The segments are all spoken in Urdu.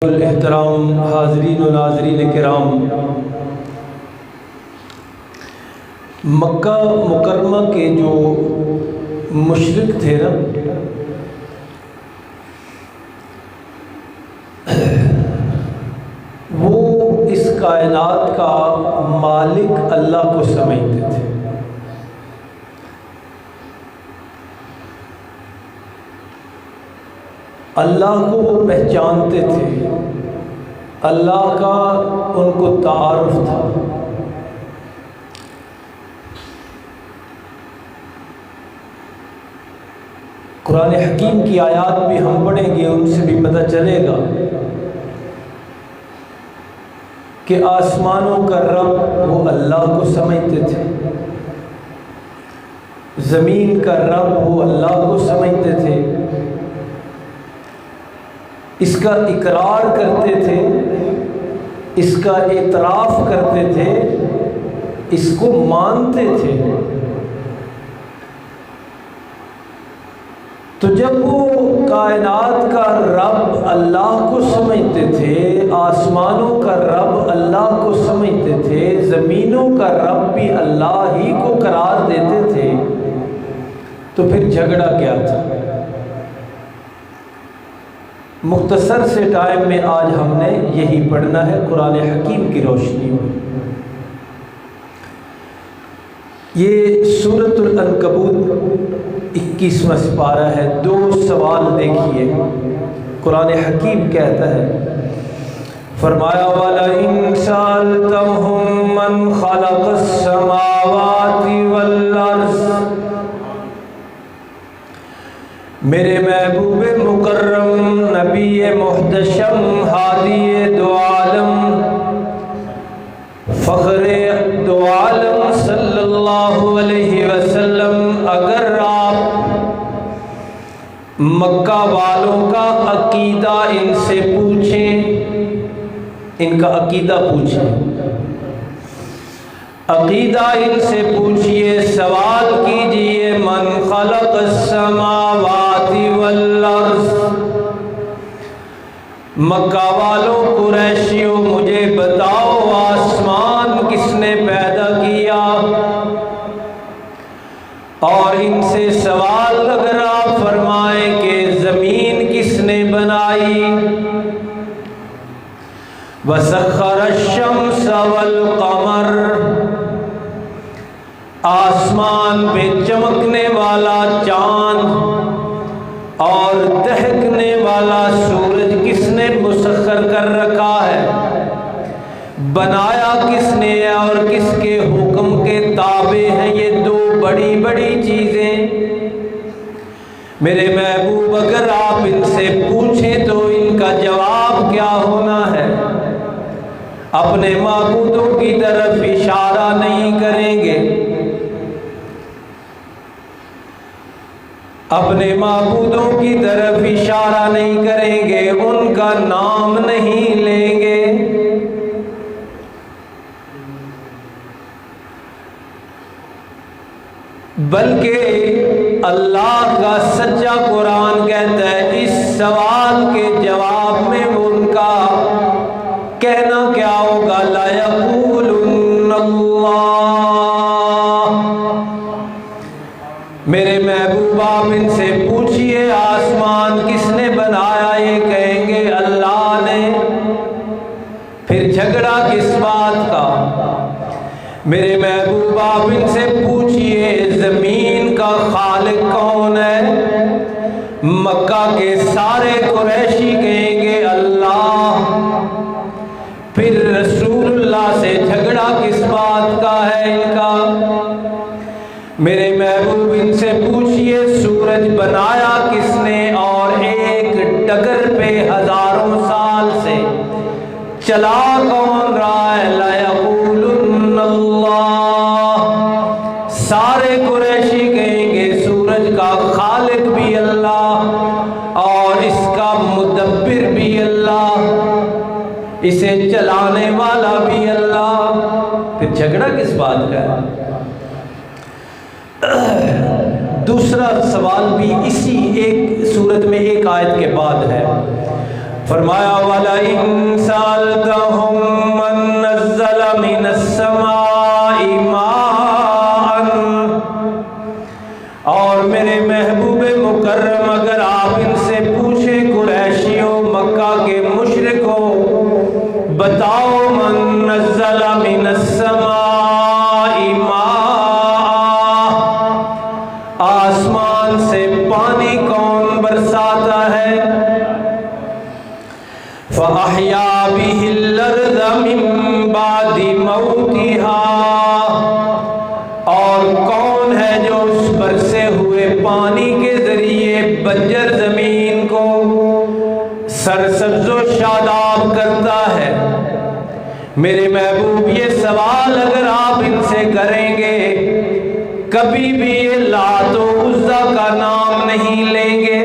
احترام حاضرین و ناظرین کرام، مکہ مکرمہ کے جو مشرک تھے نا، وہ اس کائنات کا مالک اللہ کو سمجھتے تھے۔ اللہ کو وہ پہچانتے تھے، اللہ کا ان کو تعارف تھا۔ قرآن حکیم کی آیات بھی ہم پڑھیں گے، ان سے بھی پتہ چلے گا کہ آسمانوں کا رب وہ اللہ کو سمجھتے تھے، زمین کا رب وہ اللہ کو سمجھتے تھے، اس کا اقرار کرتے تھے، اس کا اعتراف کرتے تھے، اس کو مانتے تھے۔ تو جب وہ کائنات کا رب اللہ کو سمجھتے تھے، آسمانوں کا رب اللہ کو سمجھتے تھے، زمینوں کا رب بھی اللہ ہی کو قرار دیتے تھے، تو پھر جھگڑا کیا تھا؟ مختصر سے ٹائم میں آج ہم نے یہی پڑھنا ہے قرآن حکیم کی روشنی میں۔ یہ سورۃ العنکبوت 21واں سپارہ ہے۔ 2 سوال دیکھیے، قرآن حکیم کہتا ہے، فرمایا وَلَئِن سَأَلْتَهُم مَّنْ خَلَقَ السَّمَاوَاتِ وَالْأَرْضَ، میرے محبوب مکرم نبی محتشم ہادی دو عالم فخر دو عالم صلی اللہ علیہ وسلم، اگر آپ مکہ والوں کا عقیدہ ان سے پوچھیں، ان کا عقیدہ پوچھیں، عقیدہ ان سے پوچھئے، سوال کیجئے، من خلق السماوات والارض، مکہ والوں قریشیوں مجھے بتاؤ آسمان کس نے پیدا کیا؟ اور ان سے سوال اگر آپ فرمائیں کہ زمین کس نے بنائی؟ وَسَخَّرَ الشَّمْسَ وَالْقَمَرَ، آسمان پہ چمکنے والا چاند اور دہکنے والا سورج کس نے مسخر کر رکھا ہے؟ بنایا کس نے اور کس کے حکم کے تابع ہیں یہ 2 بڑی بڑی چیزیں؟ میرے محبوب اگر آپ ان سے پوچھیں تو ان کا جواب کیا ہونا ہے؟ اپنے معبودوں کی طرف اشارہ نہیں کریں گے، اپنے معبودوں کی طرف اشارہ نہیں کریں گے، ان کا نام نہیں لیں گے، بلکہ اللہ کا سچا قرآن کہتا ہے اس سوال کے جواب میں ان کا کہنا کیا ہوگا؟ لَيَقُولُنَّ اللَّهُ، میرے محبوب آپ ان سے پوچھئے آسمان کس نے بنایا؟ یہ کہیں گے اللہ نے۔ پھر جھگڑا کس بات کا؟ میرے محبوب آپ ان سے پوچھئے زمین کا خالق کون ہے؟ مکہ کے سارے قریشی کہیں گے اللہ۔ پھر رسول اللہ سے جھگڑا کس بات کا ہے ان کا؟ میرے محبوب ان سے پوچھئے سورج بنایا کس نے اور ایک ڈگر پہ ہزاروں سال سے چلا کون رہا ہے؟ لَيَقُولُنَّ اللَّهُ، سارے قریشی کہیں گے سورج کا خالق بھی اللہ اور اس کا مدبر بھی اللہ، اسے چلانے والا بھی اللہ۔ پھر جھگڑا کس بات کا ہے؟ دوسرا سوال بھی اسی ایک صورت میں ایک آیت کے بعد ہے، فرمایا وَلَئِن سَأَلْتَهُم مَّن نَّزَّلَ مِنَ السَّمَاءِ مَاءً، اور میرے محبوب مکرم اگر آپ ان سے پوچھیں قریشیوں مکہ کے مشرکوں، بتاؤ من نزل من السماء ماء، آسمان سے پانی کون برساتا ہے؟ فَأَحْيَا بِهِ الْأَرْضَ مِن بَعْدِ مَوْتِهَا، اور کون ہے جو اس برسے ہوئے پانی کے ذریعے بنجر زمین کو سرسبز و شاداب کرتا ہے؟ میرے محبوب یہ سوال اگر آپ ان سے کریں گے، کبھی بھی یہ لات و عزیٰ کا نام نہیں لیں گے،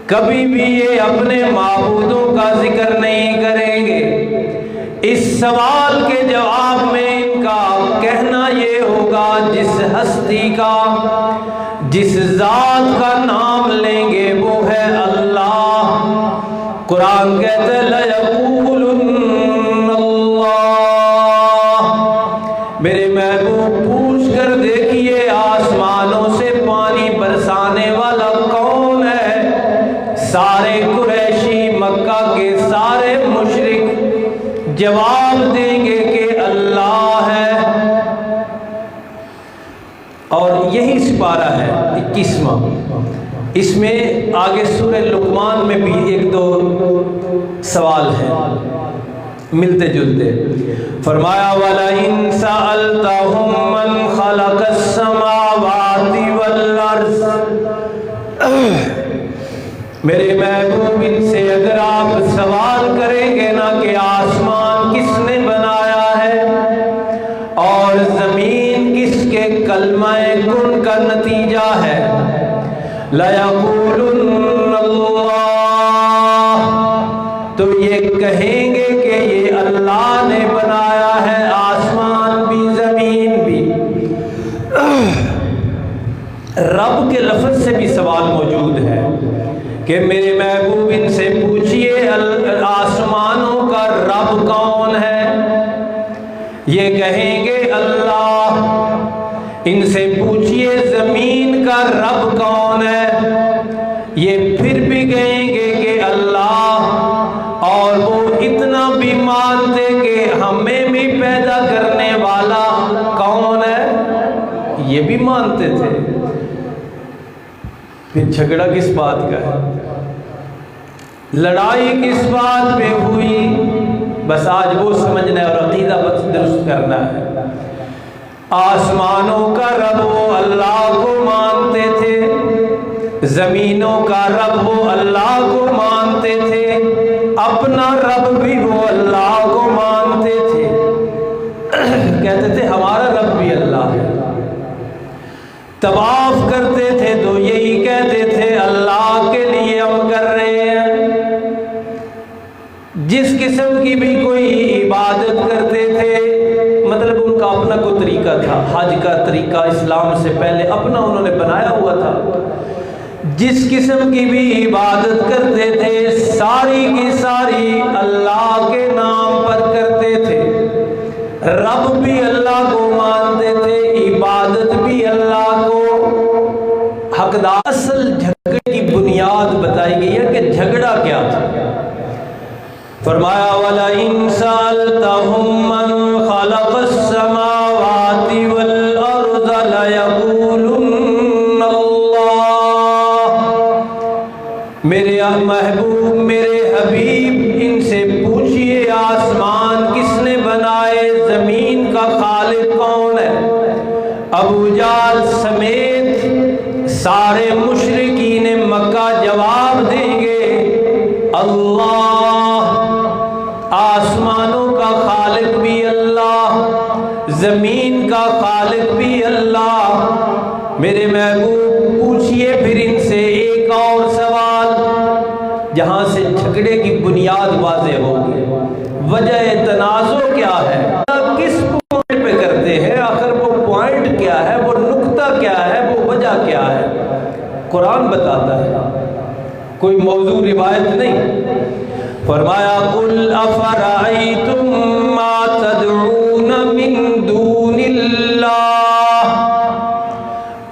کبھی بھی یہ اپنے معبودوں کا ذکر نہیں کریں گے۔ اس سوال کے جواب میں ان کا کہنا یہ ہوگا جس ہستی کا، جس ذات کا نام لیں گے وہ ہے اللہ۔ قرآن کہتا ہے لَيَقُولُنَّ اللَّهُ، میرے محبوب پوچھ کر دیکھیے آسمانوں سے پانی برسانے والا کون ہے؟ سارے قریشی مکہ کے سارے مشرک جواب دیں گے کہ اللہ ہے۔ اور یہی سپارہ ہے 21واں، اس میں آگے سورہ لقمان میں بھی ایک دو سوال ہیں ملتے جلتے۔ فرمایا وَلَئِن سَأَلْتَهُم مَّنْ خَلَقَ السَّمَاوَاتِ وَالْأَرْضَ، میرے محبوب ان سے اگر آپ سوال کریں گے نا کہ آسمان کس نے بنایا ہے اور زمین کس کے کلمہ کن کا نتیجہ ہے، لَيَقُولُنَّ اللَّهُ، تو یہ کہیں گے کہ یہ اللہ نے بنایا ہے، آسمان بھی زمین بھی۔ رب کے لفظ سے بھی سوال موجود ہے کہ میرے محبوب ان سے پوچھئے آسمانوں کا رب کون ہے؟ یہ کہیں گے اللہ۔ ان سے پوچھئے زمین کا رب کون ہے؟ یہ پھر بھی کہیں گے کہ اللہ، اور وہ اتنا بھی مانتے کہ ہمیں بھی پیدا کرنے والا کون ہے، یہ بھی مانتے تھے۔ پھر جھگڑا کس بات کا ہے، لڑائی کس بات پہ ہوئی؟ بس آج وہ سمجھنا ہے اور عقیدہ بس درست کرنا ہے۔ آسمانوں کا رب وہ اللہ کو مانتے تھے، زمینوں کا رب وہ اللہ کو مانتے تھے، اپنا رب بھی وہ اللہ کو مانتے تھے۔ کہتے تھے ہمارا رب بھی اللہ ہے۔ طواف کرتے تھے تو یہی کہتے تھے اللہ کے لیے ہم کر رہے ہیں۔ جس قسم کی بھی کوئی عبادت کرتے تھے، مطلب ان کا اپنا کوئی طریقہ تھا، حج کا طریقہ اسلام سے پہلے اپنا انہوں نے بنایا ہوا تھا۔ جس قسم کی بھی عبادت کرتے تھے ساری کی ساری اللہ کے نام پر کرتے تھے، رب بھی اللہ کو مانتے تھے، عبادت بھی اللہ کو حقدار۔ اصل جھگڑے کی بنیاد بتائی گئی ہے کہ جھگڑا کیا تھا۔ فرمایا وَلَئِن سَأَلْتَهُم مَّن خَلَقَ السَّمَاوَاتِ وَالْأَرْضَ لَيَقُولُنَّ اللَّهُ، میرے محبوب میرے حبیب ان سے پوچھئے آسمان کس نے بنائے، زمین کا خالق کون ہے؟ ابو جہل سمیت سارے مشرکین مکہ جواب دیں گے اللہ۔ آسمانوں کا خالق بھی اللہ، زمین کا خالق بھی اللہ۔ میرے محبوب پوچھئے پھر ان سے ایک اور سوال جہاں سے جھگڑے کی بنیاد واضح ہوگی۔ وجہ تنازع کیا ہے، کس پوائنٹ پہ کرتے ہیں، آخر وہ پوائنٹ کیا ہے، وہ نقطہ کیا ہے، وہ وجہ کیا ہے؟ قرآن بتاتا ہے، کوئی موضوع روایت نہیں۔ فرمایا قل افرأیتم ما تدعون من دون اللہ،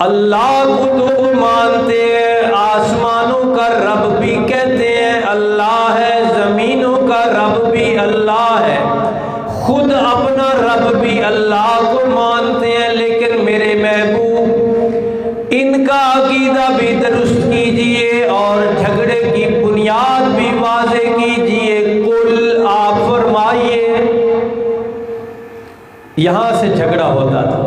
اللہ کو تو مانتے ہیں، آسمانوں کا رب بھی کہتے ہیں اللہ ہے، زمینوں کا رب بھی اللہ ہے، خود اپنا رب بھی اللہ کو مانتے ہیں، لیکن میرے محبوب ان کا عقیدہ بھی درست کیجئے اور جھگڑے کی بنیاد بھی واضح کیجئے۔ قل آپ فرمائیے، یہاں سے جھگڑا ہوتا تھا،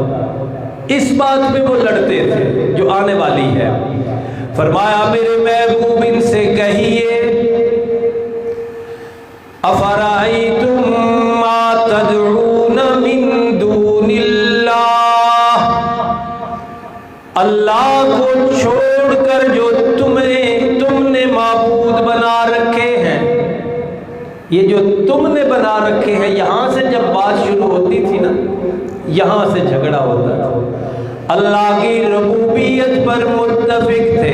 اس بات پہ وہ لڑتے تھے جو آنے والی ہے۔ فرمایا میرے محبوب ان سے کہیے افرأیتم ما تدعون من دون اللہ، اللہ کو چھوڑ کر جو تم نے معبود بنا رکھے ہیں، یہ جو تم نے بنا رکھے ہیں، یہاں سے جب بات شروع ہوتی تھی نا، یہاں سے جھگڑا ہوتا تھا۔ اللہ کی ربوبیت پر متفق تھے،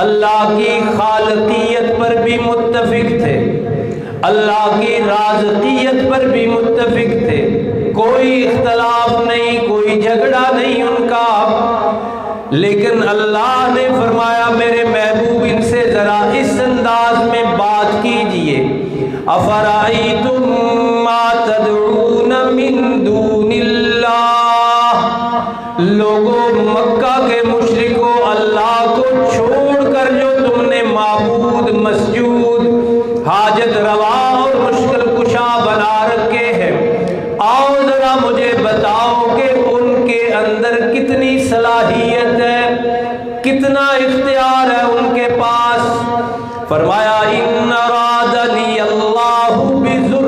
اللہ کی خالقیت پر بھی متفق تھے، اللہ کی رازقیت پر بھی متفق تھے، کوئی اختلاف نہیں، کوئی جھگڑا نہیں ان کا۔ لیکن اللہ نے فرمایا میرے محبوب ان سے ذرا اس انداز میں بات کیجئے، افرأیتم ما تدعون من دون اللہ، لوگوں مکہ کے مشرکوں، اللہ کو چھوڑ کر جو تم نے معبود، مسجود، حاجت روا اور مشکل کشا بنا رکھے ہیں، آؤ ذرا مجھے بتاؤ کہ ان کے اندر کتنی صلاحیت ہے، کتنا اختیار ہے ان کے پاس۔ فرمایا ان ارادنی اللہ بضر،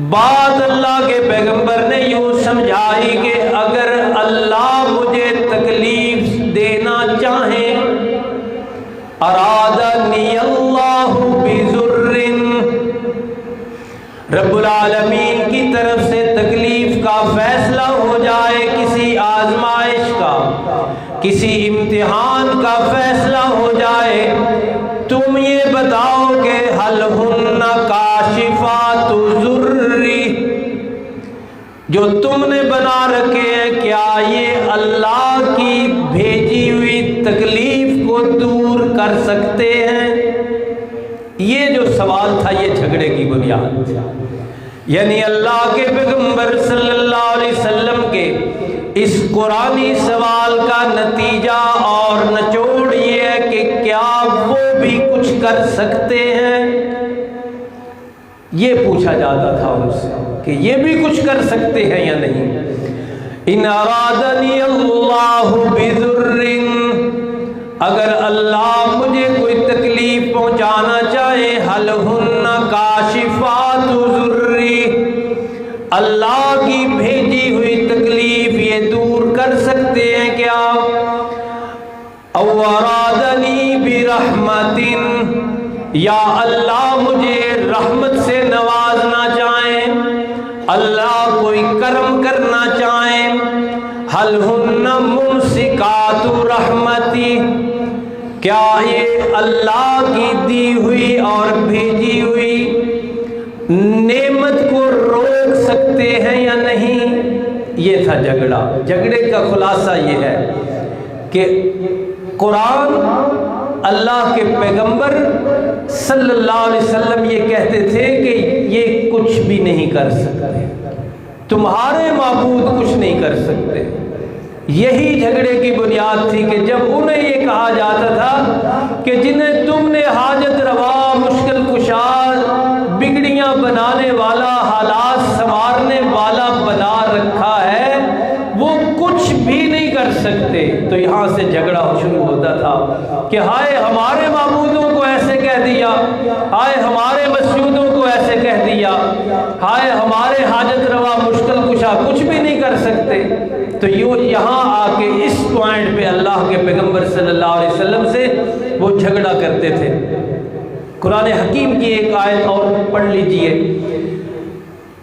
بات اللہ کے پیغمبر نے یوں سمجھائی کہ اگر اللہ مجھے تکلیف دینا چاہیں، ارادنی اللہ بضر، رب العالمین کی طرف سے تکلیف کا فیصلہ ہو جائے، کسی آزمائش کا، کسی امتحان کا فیصلہ ہو جائے، تم یہ بتاؤ کہ حل ہن کاشفات ضری، جو تم نے بنا رکھے ہیں، کیا یہ اللہ کی بھیجی ہوئی تکلیف کو دور کر سکتے ہیں؟ یہ جو سوال تھا یہ جھگڑے کی بنیاد تھی، یعنی اللہ کے پیغمبر صلی اللہ علیہ وسلم کے اس قرآنی سوال کا نتیجہ اور نچوڑ یہ ہے کہ کیا وہ بھی کچھ کر سکتے ہیں، یہ پوچھا جاتا تھا ان سے کہ یہ بھی کچھ کر سکتے ہیں یا نہیں۔ ان ارادنی اللہ بضر، اگر اللہ مجھے کوئی تکلیف پہنچانا چاہے، حل ہن کاشفات ضری، اللہ کی بھیجی ہوئی تکلیف یہ دور کر سکتے ہیں کیا؟ او ارادنی برحمت، یا اللہ مجھے رحمت سے نوازنا چاہیں، اللہ کوئی کرم کرنا چاہیں، حل ہن ممسکات رحمتی، کیا یہ اللہ کی دی ہوئی اور بھیجی ہوئی نعمت کو روک سکتے ہیں یا نہیں؟ یہ تھا جھگڑا۔ جھگڑے کا خلاصہ یہ ہے کہ قرآن، اللہ کے پیغمبر صلی اللہ علیہ وسلم یہ کہتے تھے کہ یہ کچھ بھی نہیں کر سکتے، تمہارے معبود کچھ نہیں کر سکتے۔ یہی جھگڑے کی بنیاد تھی کہ جب انہیں یہ کہا جاتا تھا کہ جنہیں تم نے حاجت روا، مشکل کشا، بگڑیاں بنانے والا، حالات سنوارنے والا بنا رکھا ہے، وہ کچھ بھی نہیں کر سکتے، تو یہاں سے جھگڑا شروع ہوتا تھا کہ ہائے ہمارے معبودوں کو ایسے کہہ دیا، ہائے ہمارے مسجودوں کو ایسے کہہ دیا، ہائے ہمارے حاجت روا، مشکل کشا کچھ بھی نہیں کر سکتے۔ تو یہاں آ کے اس پوائنٹ پہ اللہ کے پیغمبر صلی اللہ علیہ وسلم سے وہ جھگڑا کرتے تھے۔ قرآن حکیم کی ایک آیت اور پڑھ لیجئے،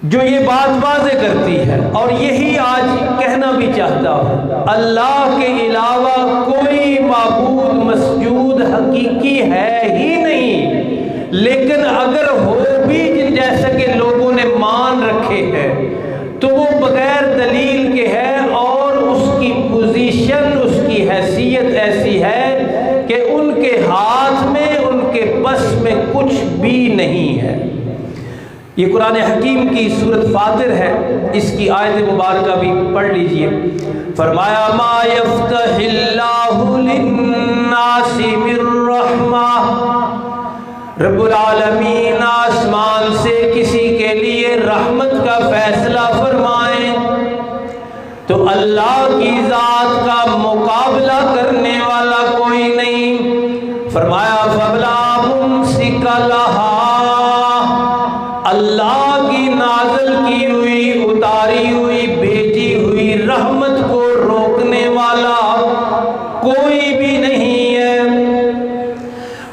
جو یہ بات واضح کرتی ہے، اور یہی آج کہنا بھی چاہتا ہوں، اللہ کے علاوہ کوئی معبود مسجود حقیقی ہے ہی نہیں، لیکن اگر ہو بھی جیسا کہ لوگوں نے مان رکھے ہیں تو وہ بغیر دلیل کے ہے، اور اس کی پوزیشن، اس کی حیثیت ایسی ہے کہ ان کے ہاتھ میں، ان کے بس میں کچھ بھی نہیں ہے۔ یہ قرآن حکیم کی سورۃ فاطر ہے، اس کی آیت مبارکہ بھی پڑھ لیجئے۔ فرمایا ما یفتح اللہ للناس من رحمہ، رب العالمین آسمان سے کسی کے لیے رحمت کا فیصلہ فرمائیں تو اللہ کی ذات کا مقابلہ کرنے والا کوئی نہیں۔ فرمایا فَلَا مُمْسِكَ لَهَا، اللہ کی نازل کی ہوئی، اتاری ہوئی، بھیجی ہوئی رحمت کو روکنے والا کوئی بھی نہیں ہے۔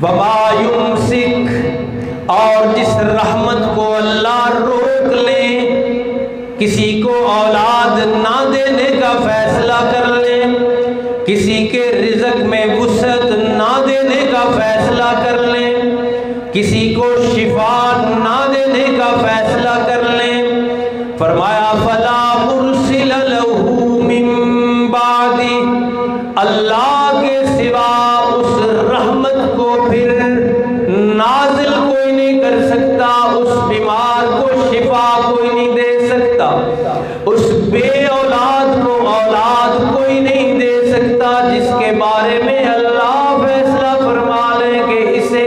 وَمَا يُمْسِكْ، اور جس رحمت کو اللہ روک لے، کسی کو اولاد نہ دینے کا فیصلہ کر لے، کسی کے رزق میں وسعت نہ دینے کا فیصلہ کر لے، کسی کو شفا نہ دینے کا فیصلہ کر لیں، فرمایا فلا مرسل لہ من بعد، اللہ کے سوا اس رحمت کو پھر نازل کوئی نہیں کر سکتا، اس بیمار کو شفا کوئی نہیں دے سکتا، اس بے اولاد کو اولاد کوئی نہیں دے سکتا جس کے بارے میں اللہ فیصلہ فرما لے کہ اسے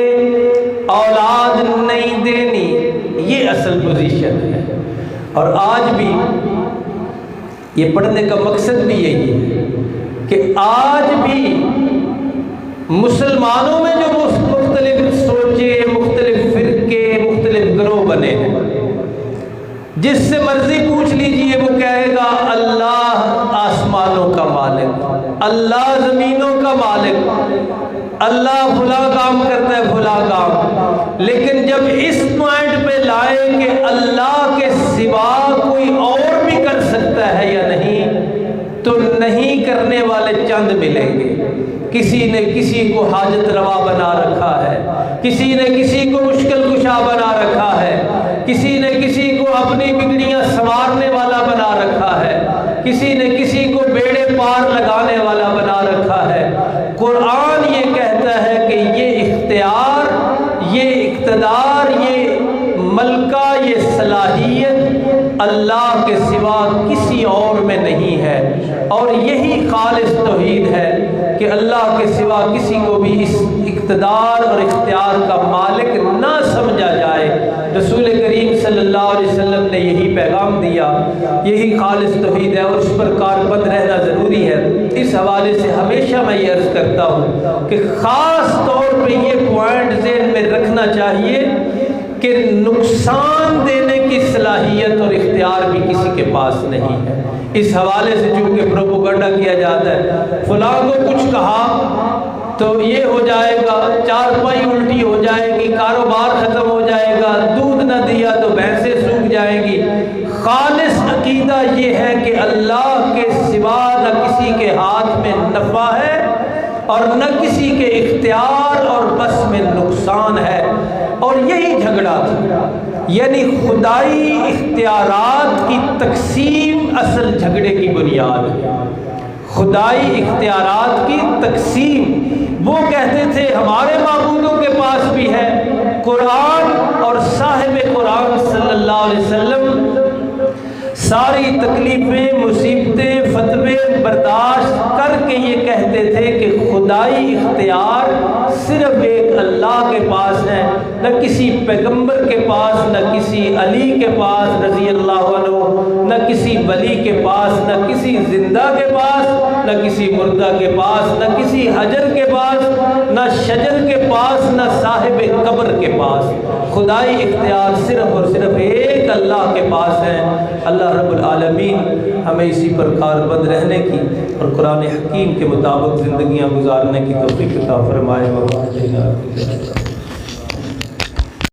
اولاد نہیں دینی۔ یہ اصل پوزیشن ہے، اور آج بھی یہ پڑھنے کا مقصد بھی یہی ہے کہ آج بھی مسلمانوں میں جو مختلف سوچیں، مختلف فرقے، مختلف گروہ بنے ہیں، جس سے مرضی پوچھ لیجئے وہ کہے گا اللہ آسمانوں کا مالک، اللہ زمینوں کا مالک، اللہ بھلا کام کرتا ہے بھلا کام، لیکن جب اس پوائنٹ پہ لائے کہ اللہ کے سوا کوئی اور بھی کر سکتا ہے یا نہیں، تو نہیں کرنے والے چند ملیں گے۔ کسی نے کسی کو حاجت روا بنا رکھا ہے، کسی نے کسی کو مشکل کشا بنا رکھا ہے، کسی نے کسی کو اپنی بگڑیاں سنوارنے والا بنا رکھا ہے، کسی نے کسی کو بیڑے پار لگانے والا بنا رکھا ہے۔ قرآن یہ کہتا ہے کہ یہ اختیار، یہ اقتدار، یہ ملکہ، یہ صلاحیت اللہ کے سوا کسی اور میں نہیں ہے، اور یہی خالص توحید ہے کہ اللہ کے سوا کسی کو بھی اس اقتدار اور اختیار کا مالک نہ سمجھا جائے۔ رسول کریم صلی اللہ علیہ وسلم نے یہی پیغام دیا، یہی خالص توحید ہے، اور اس پر کاربند رہنا ضروری ہے۔ اس حوالے سے ہمیشہ میں یہ عرض کرتا ہوں کہ خاص طور پہ یہ پوائنٹ ذہن میں رکھنا چاہیے کہ نقصان دینے کی صلاحیت اور اختیار بھی کسی کے پاس نہیں ہے۔ اس حوالے سے چونکہ پروپیگنڈا کیا جاتا ہے، فلاں کو کچھ کہا تو یہ ہو جائے گا، چارپائی الٹی ہو جائے گی، کاروبار ختم ہو جائے گا، دودھ نہ دیا تو بھینسیں سوکھ جائیں گی۔ خالص عقیدہ یہ ہے کہ اللہ کے سوا نہ کسی کے ہاتھ میں نفع ہے اور نہ کسی کے اختیار اور بس میں نقصان ہے، اور یہی جھگڑا تھا، یعنی خدائی اختیارات کی تقسیم اصل جھگڑے کی بنیاد ہے۔ خدائی اختیارات کی تقسیم، وہ کہتے تھے ہمارے معبودوں کے پاس بھی ہے، قرآن اور صاحب قرآن صلی اللہ علیہ وسلم ساری تکلیفیں، مصیبتیں، فتوے برداشت کر کے یہ کہتے تھے کہ خدائی اختیار صرف ایک اللہ کے پاس ہے، نہ کسی پیغمبر کے پاس، نہ کسی علی کے پاس رضی اللہ عنہ، نہ کسی ولی کے پاس، نہ کسی زندہ کے پاس، نہ کسی مردہ کے پاس، نہ کسی حجر کے پاس، نہ شجر کے پاس، نہ صاحب قبر کے پاس۔ خدائی اختیار صرف اور صرف ایک اللہ کے پاس ہے۔ اللہ رب العالمین ہمیں اسی پر کاربند رہنے کی اور قرآن حکیم کے مطابق زندگیاں گزارنے کی توفیق عطا فرمائے۔